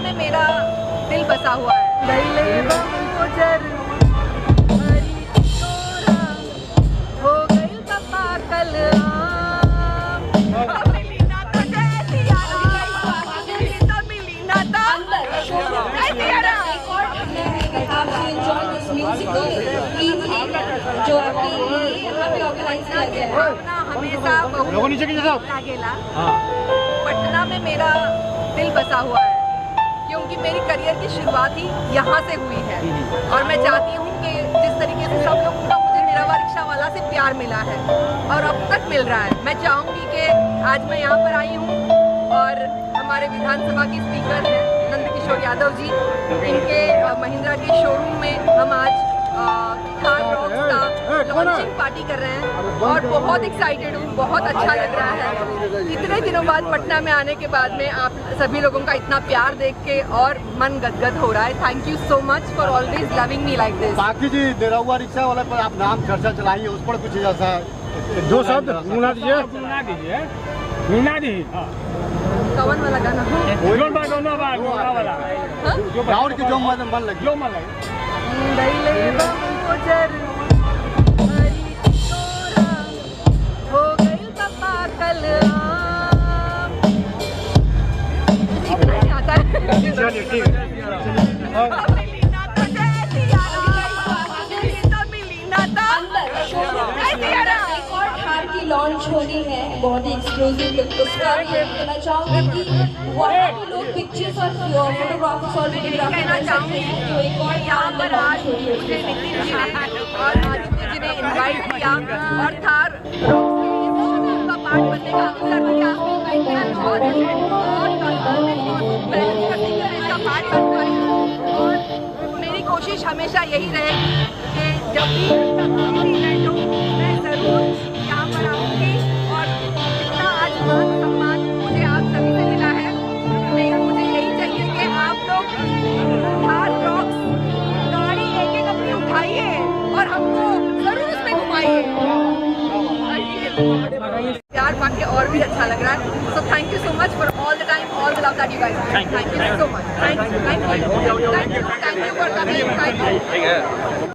में मेरा दिल बसा हुआ है। हो गई पापा कल जो आपकी यहाँ पे ऑर्गेनाइज किया गया है। हमेशा लागेला पटना में मेरा दिल बसा हुआ है, क्योंकि मेरी करियर की शुरुआत ही यहाँ से हुई है। और मैं चाहती हूँ कि जिस तरीके से सब लोग का मुझे निरावा रिक्शा वाला से प्यार मिला है और अब तक मिल रहा है, मैं चाहूँगी कि आज मैं यहाँ पर आई हूँ और हमारे विधानसभा के स्पीकर हैं नंद किशोर यादव जी, इनके महिंद्रा के शोरूम में हम आज थार रॉक्स का लॉन्चिंग पार्टी कर रहे हैं और बहुत एक्साइटेड हूँ, बहुत अच्छा लग रहा है। इतने दिनों बाद पटना में आने के बाद में आप सभी लोगों का इतना प्यार देख के और मन गदगद हो रहा है। Thank you so much for always loving me like this. बाकी जी निरहुआ रिक्शा वाले पर आप नाम चर्चा चलाइए, उस पर कुछ ऐसा दो शब्द गुना दीजिए। कवन वाला गाना गाँव की जो मन लगे हो गई पापा कल इतना ही आता है। लॉन्च होनी है, बहुत ही एक्सक्लूसिव लुक। उसका ये कहना चाहूँगी कि वहाँ पे लोग पिक्चर्स और फोटोग्राफर्स और कहना चाहूँगी यहाँ पर आज मुझे नितिन जी ने और आदित्य जी ने इनवाइट किया और थार का पार्ट बनने का अवसर दिया। और मेरी कोशिश हमेशा यही रहेगी कि जब भी इवेंट हो मैं जरूर यहाँ पर आऊँगी और जितना आज मान सम्मान मुझे आप सभी से मिला है, मुझे यही चाहिए कि आप लोग थार रॉक्स गाड़ी एक एक अपनी उठाइए और हमको जरूर उसमें घुमाइए। प्यार पा के और भी अच्छा लग रहा है। So thank you so much for all the time, all the love that you guys. Thank you so much. Thank you for coming. Thank you for coming.